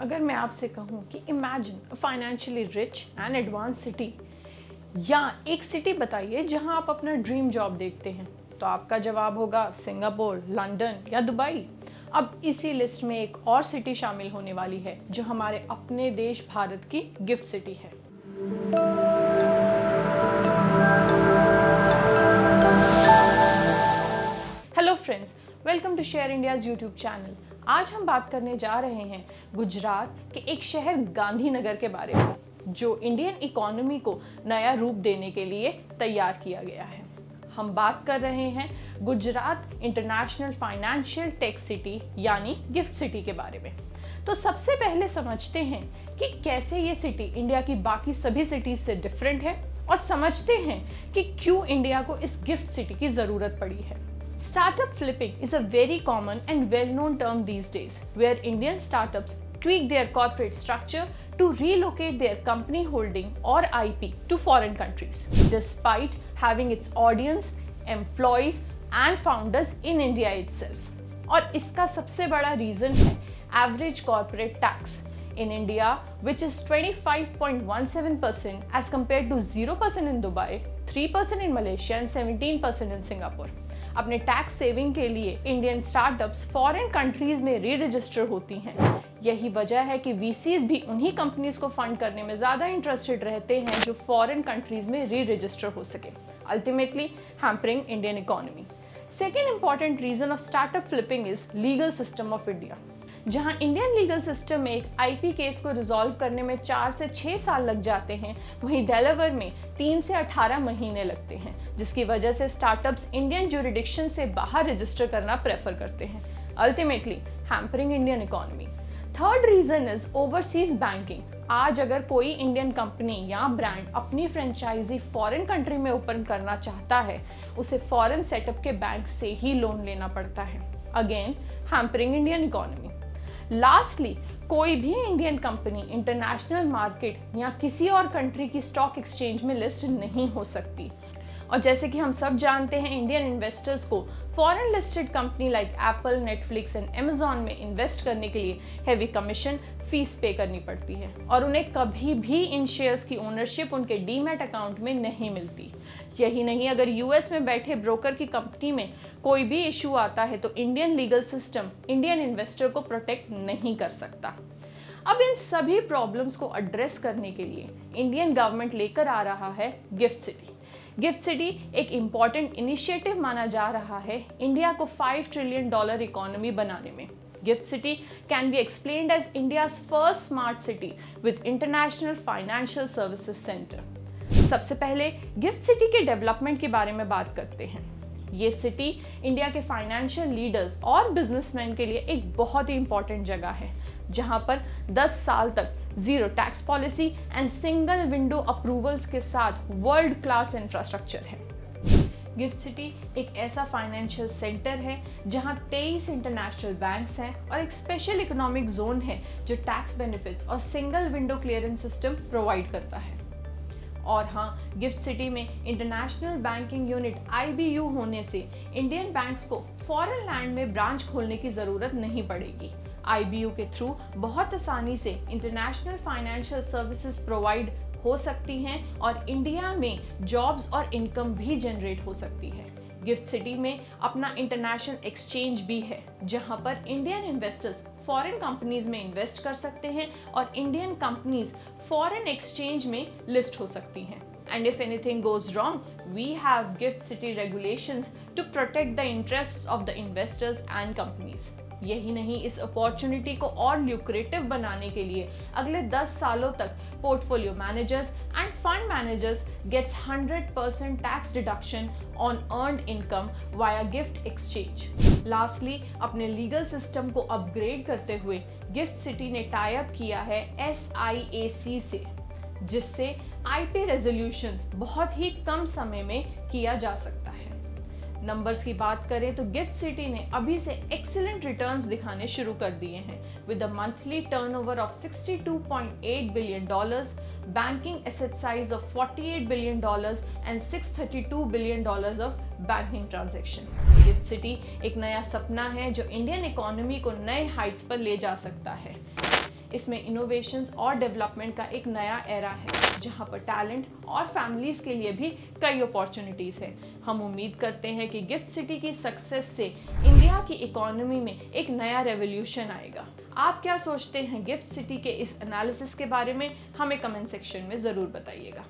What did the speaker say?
अगर मैं आपसे कहूँ कि imagine a financially rich and advance city, या एक सिटी बताइए जहां आप अपना ड्रीम जॉब देखते हैं, तो आपका जवाब होगा सिंगापुर, लंदन या दुबई। अब इसी लिस्ट में एक और सिटी शामिल होने वाली है जो हमारे अपने देश भारत की गिफ्ट सिटी है। Hello friends, welcome to share India's YouTube channel. आज हम बात करने जा रहे हैं गुजरात के एक शहर गांधीनगर के बारे में, जो इंडियन इकोनॉमी को नया रूप देने के लिए तैयार किया गया है। हम बात कर रहे हैं Gujarat international financial tech city यानी गिफ्ट सिटी के बारे में। तो सबसे पहले समझते हैं कि कैसे ये सिटी इंडिया की बाकी सभी सिटीज से डिफरेंट है, और समझते हैं कि क्यों इंडिया को इस गिफ्ट सिटी की जरूरत पड़ी है। Startup flipping is a very common and well-known term these days, where Indian startups tweak their corporate structure to relocate their company holding or IP to foreign countries, despite having its audience, employees and founders in India itself. और इसका सबसे बड़ा reason है average corporate tax in India, which is 25.17% as compared to 0% in Dubai, 3% in Malaysia and 17% in Singapore. अपने tax saving के लिए Indian startups foreign countries में री रजिस्टर होती हैं। यही वजह है कि वीसीज भी उन्हीं कंपनीज को फंड करने में ज़्यादा इंटरेस्टेड रहते हैं जो फॉरेन कंट्रीज में री रजिस्टर हो सके, ultimately hampering Indian economy. Second important reason of startup flipping is legal system of India. जहां इंडियन लीगल सिस्टम में एक आईपी केस को रिजॉल्व करने में 4 से 6 साल लग जाते हैं, वहीं डेलावेयर में 3 से 18 महीने लगते हैं, जिसकी वजह से स्टार्टअप्स इंडियन ज्यूरिडिक्शन से बाहर रजिस्टर करना प्रेफर करते हैं, ultimately hampering Indian economy. Third reason is overseas banking. आज अगर कोई इंडियन कंपनी या ब्रांड अपनी फ्रेंचाइजी फॉरेन कंट्री में ओपन करना चाहता है, उसे फॉरेन सेटअप के बैंक से ही लोन लेना पड़ता है, again hampering Indian economy. Lastly, कोई भी इंडियन कंपनी इंटरनेशनल मार्केट या किसी और कंट्री की स्टॉक एक्सचेंज में लिस्ट नहीं हो सकती। और जैसे कि हम सब जानते हैं, इंडियन इन्वेस्टर्स को foreign listed company like Apple, Netflix and Amazon में इन्वेस्ट करने के लिए हेवी कमीशन फीस पे करनी पड़ती है, और उन्हें कभी भी इन शेयर्स की ओनरशिप उनके डीमैट अकाउंट में नहीं मिलती। यही नहीं, अगर यूएस में बैठे ब्रोकर की कंपनी में कोई भी इशू आता है तो Indian legal system Indian investor को प्रोटेक्ट नहीं कर सकता। अब इन सभी प्रॉब्लम्स को एड्रेस करने के लिए इंडियन गवर्नमेंट लेकर आ रहा है गिफ्ट सिटी। गिफ्ट सिटी एक इम्पॉर्टेंट इनिशिएटिव माना जा रहा है इंडिया को $5 ट्रिलियन इकोनॉमी बनाने में। Gift city can be explained as India's first smart city with international financial services centre. सबसे पहले गिफ्ट सिटी के डेवलपमेंट के बारे में बात करते हैं। ये सिटी इंडिया के फाइनेंशियल लीडर्स और बिजनेसमैन के लिए एक बहुत ही इंपॉर्टेंट जगह है, जहां पर 10 साल तक zero tax policy and single window approvals के साथ वर्ल्ड क्लास इंफ्रास्ट्रक्चर है। गिफ्ट सिटी एक ऐसा फाइनेंशियल सेंटर है जहां 23 इंटरनेशनल बैंक्स हैं और एक स्पेशल इकोनॉमिक जोन है जो टैक्स बेनिफिट्स और single window clearance system provide करता है। और हाँ, गिफ्ट सिटी में इंटरनेशनल बैंकिंग यूनिट IBU होने से इंडियन बैंक्स को फॉरेन लैंड में ब्रांच खोलने की ज़रूरत नहीं पड़ेगी। IBU के थ्रू बहुत आसानी से इंटरनेशनल फाइनेंशियल सर्विसेज प्रोवाइड हो सकती हैं और इंडिया में जॉब्स और इनकम भी जनरेट हो सकती है। गिफ्ट सिटी में अपना इंटरनेशनल एक्सचेंज भी है, जहां पर इंडियन इन्वेस्टर्स फॉरेन कंपनीज में इन्वेस्ट कर सकते हैं और इंडियन कंपनीज फॉरेन एक्सचेंज में लिस्ट हो सकती हैं। And if anything goes wrong, we have Gift City regulations to protect the interests of the investors and companies. यही नहीं, इस अपॉर्चुनिटी को और ल्यूक्रेटिव बनाने के लिए अगले 10 सालों तक portfolio managers and fund managers gets 100% tax deduction on earned income via gift exchange. Lastly, अपने लीगल सिस्टम को अपग्रेड करते हुए गिफ्ट सिटी ने टाई अप किया है SIAC से, जिससे IP रेजोल्यूशंस बहुत ही कम समय में किया जा सकता है। नंबर्स की बात करें तो गिफ्ट सिटी ने अभी से एक्सीलेंट रिटर्न्स दिखाने शुरू कर दिए हैं, with a monthly turnover of $62.8 billion, banking asset size of $48 billion and $632 billion of banking transaction. Gift city एक नया सपना है जो इंडियन इकोनॉमी को नए हाइट्स पर ले जा सकता है। इसमें इनोवेशंस और डेवलपमेंट का एक नया एरा है, जहां पर टैलेंट और फैमिलीज के लिए भी कई अपॉर्चुनिटीज है। हम उम्मीद करते हैं कि गिफ्ट सिटी की सक्सेस से इंडिया की इकोनॉमी में एक नया रेवोल्यूशन आएगा। आप क्या सोचते हैं गिफ्ट सिटी के इस एनालिसिस के बारे में? हमें कमेंट सेक्शन में ज़रूर बताइएगा।